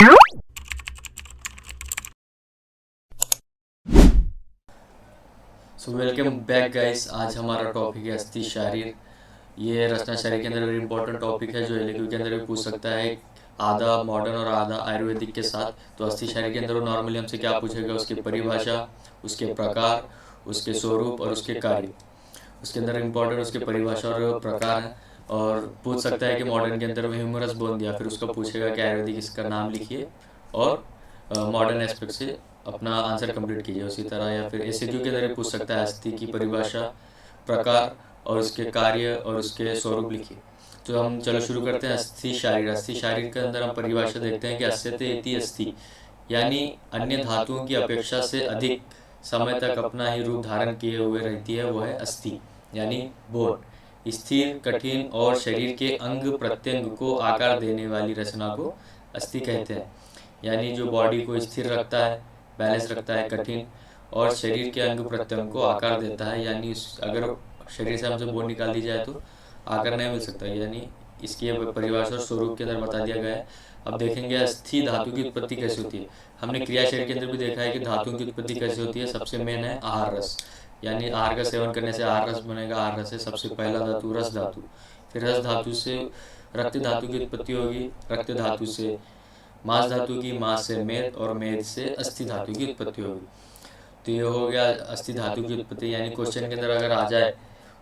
So welcome back guys. आज हमारा topic है अस्थि शारीर। ये रचना शारीर के अंदर वेरी इंपॉर्टेंट टॉपिक है जो एलएक्यू के अंदर भी पूछ सकता है, आधा मॉडर्न और आधा आयुर्वेदिक के साथ। तो अस्थि शारीर के अंदर वो नॉर्मली हमसे क्या पूछेगा, उसकी परिभाषा, उसके प्रकार, उसके स्वरूप और उसके कार्य। उसके अंदर इम्पोर्टेंट उसके परिभाषा और प्रकार हैं। और पूछ सकता है कि मॉडर्न के अंदर ह्यूमरस बोन दिया, फिर उसका पूछेगा कि आयुर्वेदिक इसका नाम लिखिए और मॉडर्न एस्पेक्ट से अपना आंसर कंप्लीट कीजिए उसी तरह। या फिर एसक्यू के अंदर पूछ सकता है अस्थि की परिभाषा, प्रकार और उसके कार्य और उसके स्वरूप लिखिए। तो हम चलो शुरू करते हैं। अस्थि शारीर। अस्थि शारीर के अंदर हम परिभाषा देखते हैं कि अस्यते इति अस्थि, यानी अन्य धातुओं की अपेक्षा से अधिक समय तक अपना ही रूप धारण किए हुए रहती है, वो है अस्थि यानी बोन। स्थिर, कठिन और शरीर के अंग प्रत्यंग को आकार देने वाली रचना को अस्थि कहते हैं। यानी जो बॉडी को स्थिर रखता है, बैलेंस रखता है, कठिन और शरीर के अंग प्रत्यंग को आकार देता है। यानी अगर शरीर से हमसे बोन निकाल दी जाए तो आकार नहीं मिल सकता। यानी इसकी परिभाषा और स्वरूप के अंदर बता दिया गया है। अब देखेंगे अस्थि धातु की उत्पत्ति कैसे होती है। हमने क्रिया शरीर के अंदर भी देखा है कि धातुओं की उत्पत्ति कैसे होती है। सबसे मेन है आहार रस, यानी आहार का सेवन करने से आहार रस बनेगा। आहार रस है सबसे पहला धातु, रस धातु। फिर रस धातु से रक्त धातु की उत्पत्ति होगी, रक्त धातु से मांस धातु की, मांस से मेद और मेद से अस्थि धातु की उत्पत्ति होगी। तो ये हो गया अस्थि धातु की उत्पत्ति। यानी क्वेश्चन के अंदर अगर आ जाए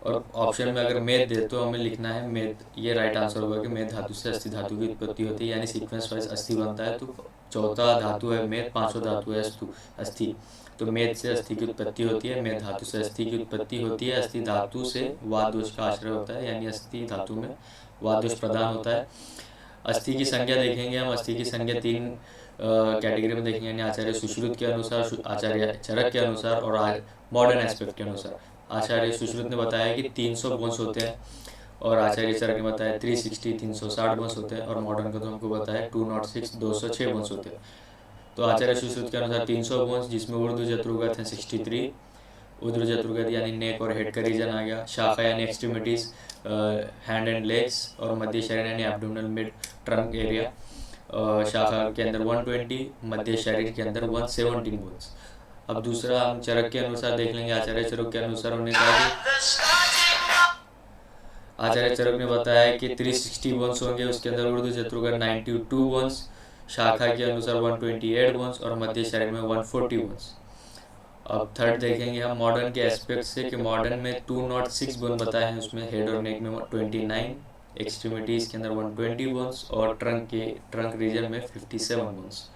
और ऑप्शन में अगर मेद दे तो हमें लिखना है मेद। ये राइट आंसर होगा कि मेद धातु से अस्थि धातु की उत्पत्ति होती है, यानी सीक्वेंस वाइज अस्थि बनता है। तो चौथा धातु है मेद, पांचवा धातु है अस्थि। तो मेद से अस्थि की उत्पत्ति होती है, मेद धातु से अस्थि की उत्पत्ति होती है। अस्थि धातु से वात दोष का आश्रय होता है, यानी अस्थि धातु में वात दोष प्रदान होता है। अस्थि की संख्या देखेंगे हम। अस्थि की संख्या तीन कैटेगरी में देखेंगे, यानी आचार्य सुश्रुत के अनुसार, आचार्य चरक के अनुसार और मॉडर्न एस्पेक्ट के अनुसार। आचार्य सुश्रुत ने बताया कि 300 बोन्स होते हैं और आचार्य चरक ने बताया 360 360 बोन्स होते हैं। और मॉडर्न का तो हमको बताया 206 206 बोन्स होते हैं। तो आचार्य सुश्रुत के अनुसार 300 बोन्स, जिसमें ऊर्ध्व जत्रुगत है 63, उर्ध्व जत्रुगत यानी नेक और हेड का रीजन आ गया, शाखा यानी एक्सट्रीमिटीज, हैंड एंड लेग्स, और मध्य शरीर यानी एब्डोमिनल मिड ट्रंक एरिया। शाखा के अंदर 120, मध्य शरीर के अंदर 117 बोन्स। अब दूसरा हम चरक के अनुसार देख लेंगे। आचार्य चरक के अनुसार उन्होंने कहा कि आचार्य चरक ने बताया कि 360 बोन्स होंगे, उसके अंदर उर्ध्व जत्रुगत 92 बोन्स, शाखा के अनुसार 128 बोन्स और मध्य शरीर में 140 बोन्स। अब थर्ड देखेंगे हम मॉडर्न के एस्पेक्ट से कि मॉडर्न में 206 बोन बताए हैं, उसमें हेड और नेक में 29, एक्सट्रीमिटीज के अंदर 120 बोन्स और ट्रंक रीजन में 57 बोन्स।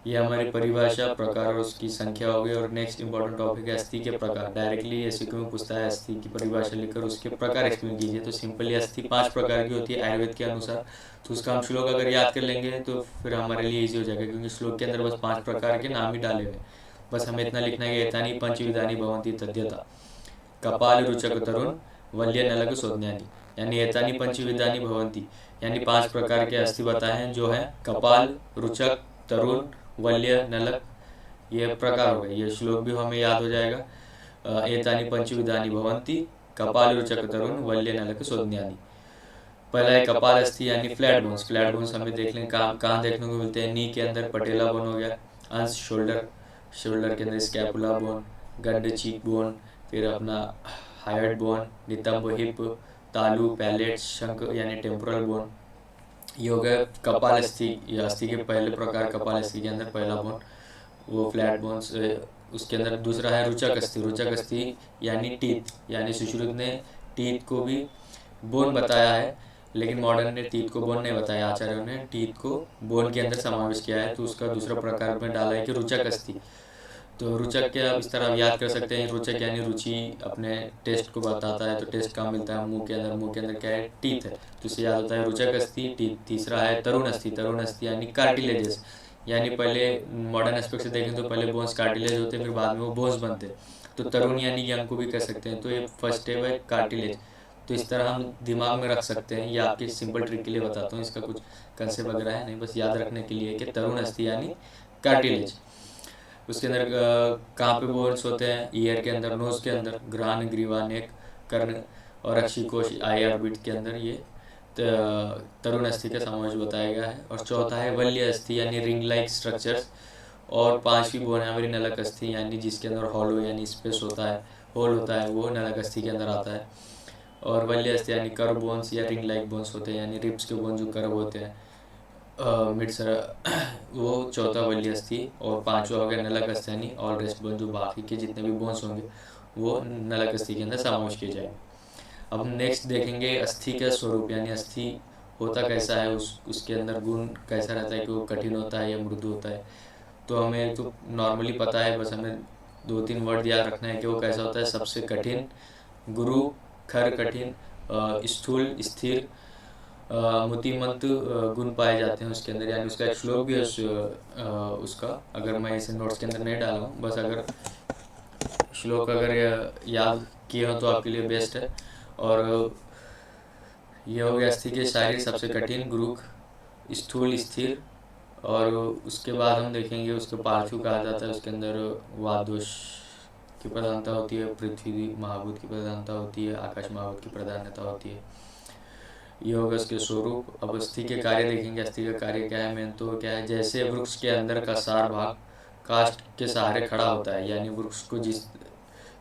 ये हमारी परिभाषा, प्रकार और उसकी संख्या हो गई। और नेक्स्ट इंपॉर्टेंट टॉपिक है अस्थि के प्रकार। डायरेक्टली एमसीक्यू में पूछता है अस्थि की परिभाषा लिखकर उसके प्रकार एक्सप्लेन कीजिए। तो सिंपली अस्थि 5 प्रकार की होती है आयुर्वेद के अनुसार। तो उसका हम श्लोक अगर याद कर लेंगे तो फिर हमारे लिए ईजी हो जाएगा, क्योंकि श्लोक के अंदर बस 5 प्रकार के नाम ही डाले हुए। बस हमें इतना लिखना है कि एतानी पंचविधानी भवन्ति तद्यथा कपाल रुचक तरुण वल्य नलक शोधन्यानि, यानी एतानी पंचविधानी भवन्ति, यानी 5 प्रकार के अस्थि बताए हैं जो है कपाल, रुचक, तरुण, वल्य, नलक। ये प्रकार हो गए। ये श्लोक भी हमें याद हो जाएगा। एतानी पंचविधानी भवन्ति कपाल रुचक तरुण वल्य नलक शोधन्यानि। पहला है कपाल अस्थि यानी फ्लैट बोन्स। फ्लैट बोन्स हमें देख लें कहाँ देखने को मिलते हैं। नी के अंदर पटेला बोन हो गया, अंश शोल्डर के अंदर स्कैपुला बोन, गंड चीक बोन, फिर अपना हायड बोन, नितंब हिप, तालु पैलेट, शंख यानी टेम्पोरल बोन। ये हो गया कपाल अस्थि। ये अस्थि के पहले प्रकार कपाल अस्थि के अंदर पहला बोन वो फ्लैट बोन्स। उसके अंदर दूसरा है रुचक अस्थि। रुचक अस्थि यानी टीथ, यानी सुश्रुत ने टीथ को भी बोन बताया है, लेकिन मॉडर्न ने टीथ को बोन नहीं बताया। आचार्यों ने टीथ को बोन के अंदर समावेश किया है, तो उसका दूसरा प्रकार में डाला है कि रुचक अस्थि। तो रुचक के आप इस तरह याद कर सकते हैं। रुचक यानी रुचि, अपने टेस्ट को बताता है। तो टेस्ट कहाँ मिलता है, मुंह के अंदर क्या है, टीथ है, तो इससे याद होता है रुचक अस्थि, टीथ। तीसरा है तरुण अस्थि। तरुण अस्थि यानी कार्टिलेजेस, यानी पहले मॉडर्न एस्पेक्ट से देखें तो पहले बोन्स कार्टिलेज होते, फिर बाद में वो बोन्स बनते। तो तरुण यानी यंग को भी कह सकते हैं। तो ये फर्स्ट स्टेप है कार्टिलेज। तो इस तरह हम दिमाग में रख सकते हैं। ये आपके सिंपल ट्रिक के लिए बताता हूँ, इसका कुछ कंसेप्ट वगैरह है नहीं, बस याद रखने के लिए कि तरुण अस्थि यानी कार्टिलेज। उसके अंदर कहाँ पे बोन्स होते हैं, ईयर के अंदर, नोज के अंदर, ग्रान, ग्रीवा, नेक, कर्ण और अक्षिकोष आई ऑर्बिट के अंदर ये तरुण अस्थि का समावेश बताया गया है। और चौथा है वल्य अस्थि यानी रिंग लाइक स्ट्रक्चर्स। और पांचवी बोन है हमारी नलक अस्थि यानी जिसके अंदर हॉलो यानी स्पेस होता है, होल होता है, वो नलक अस्थि के अंदर आता है। और वल्य अस्थि यानी कर्व बोन्स या रिंग लाइक बोन्स होते हैं, यानी रिब्स के बोन जो कर्व होते हैं मिड सर वो चौथा वल्य अस्थि। और पांचवा हो गया नलक अस्थि यानी ऑल रेस्ट बोन, जो बाकी के जितने भी बोन्स होंगे वो नलक अस्थि के अंदर समावेश किए जाएंगे। अब हम नेक्स्ट देखेंगे अस्थि का स्वरूप, यानी अस्थि होता कैसा है, उसके अंदर गुण कैसा रहता है, कि वो कठिन होता है या मृदु होता है। तो हमें तो नॉर्मली पता है, बस हमें 2-3 वर्ड याद रखना है कि वो कैसा होता है। सबसे कठिन, गुरु, खर कठिन, स्थूल, स्थिर, मूर्तिमंत गुण पाए जाते हैं उसके अंदर। यानी उसका एक श्लोक भी है उसका, अगर मैं इसे नोट्स के अंदर नहीं डाला हूँ, बस अगर श्लोक अगर याद किए हो तो आपके लिए बेस्ट है। और यह हो गया अस्थि के शारीर सबसे कठिन, गुरु, स्थूल, स्थिर। और उसके बाद हम देखेंगे उसको पार्थिव कहा जाता है। उसके अंदर वादोष की प्रधानता होती है, पृथ्वी महाभूत की प्रधानता होती है, आकाश महाभूत की प्रधानता होती है। ये होगा उसके स्वरूप। अब अस्थि के कार्य देखेंगे। अस्थि का कार्य क्या है, मेन तो क्या है, जैसे वृक्ष के अंदर का सार भाग काष्ठ के सहारे खड़ा होता है, यानी वृक्ष को जिस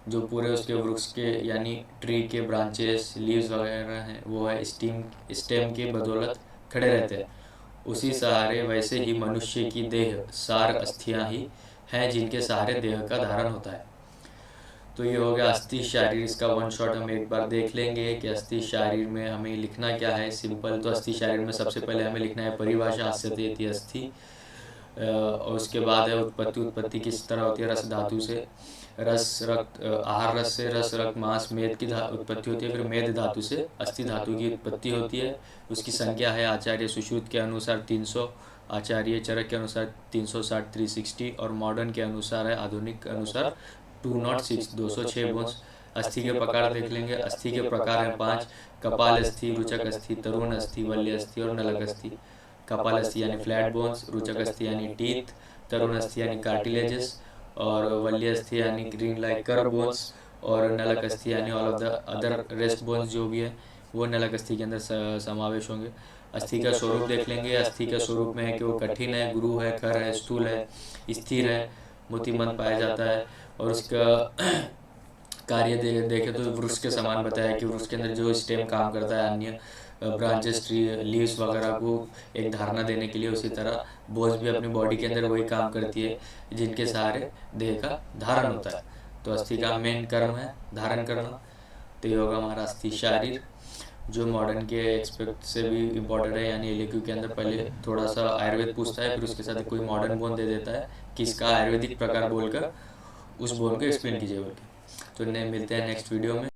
जो पूरे उसके वृक्ष के यानी ट्री के ब्रांचेस, लीव्स वगैरह हैं, वो है स्टेम के बदौलत खड़े रहते हैं, उसी सहारे वैसे ही मनुष्य की देह सार अस्थियां ही हैं जिनके सहारे देह का धारण होता है। तो ये हो गया अस्थि शारीर। इसका वन शॉट हम एक बार देख लेंगे कि अस्थि शारीर में हमें लिखना क्या है। सिंपल, तो अस्थि शारीर में सबसे पहले हमें लिखना है परिभाषा, अस्यते अस्थि। और उसके बाद है उत्पत्ति। उत्पत्ति किस तरह होती है, रस धातु से, रस रक्त, आहार रस से रस रक्त मांस मेद की उत्पत्ति होती है। फिर मेद धातु से अस्थि धातु की उत्पत्ति होती है। उसकी संख्या है आचार्य सुश्रुत के अनुसार 300, आचार्य चरक के अनुसार 360 360, और मॉडर्न के अनुसार है, आधुनिक के अनुसार 206 206 बोन्स। अस्थि के प्रकार देख लेंगे। अस्थि के प्रकार हैं 5: कपाल अस्थि, रुचक अस्थि, तरुण अस्थि, वल्य अस्थि और नलक अस्थि। कपाल अस्थि यानी फ्लैट बोन्स, रुचक अस्थि यानी टीथ, तरुण अस्थि यानी कार्टिलेजेस, और वल्य अस्थि यानी रिंग लाइक कर्व बोन्स, और नलक अस्थि यानी all of the other rest bones जो भी है वो नलक अस्थि के अंदर समावेश होंगे। अस्थि का स्वरूप देख लेंगे। अस्थि के स्वरूप में है कि वो कठिन है, गुरु है, खर है, स्थूल है, स्थिर है, मूर्तिमंत पाया जाता है। और उसका कार्य देखें तो वृक्ष के समान बताया कि वृक्ष के अंदर जो स्टेम काम करता है, अन्य ब्रांचेस, ट्री, लीव्स वगैरह को एक धारणा देने के लिए, उसी तरह बोझ भी अपनी बॉडी के अंदर वही काम करती है जिनके सहारे देह का धारण होता है। तो अस्थि का मेन कर्म है धारण करना। तो ये होगा हमारा अस्थि शारीर, जो मॉडर्न के एक्सपेक्ट से भी इम्पोर्टेंट है। यानी एलक्यू के अंदर पहले थोड़ा सा आयुर्वेद पूछता है, फिर उसके साथ कोई मॉडर्न बोन दे देता है कि इसका आयुर्वेदिक प्रकार बोलकर उस बोन को एक्सप्लेन कीजिए बोल के। तो मिलते हैं नेक्स्ट वीडियो में।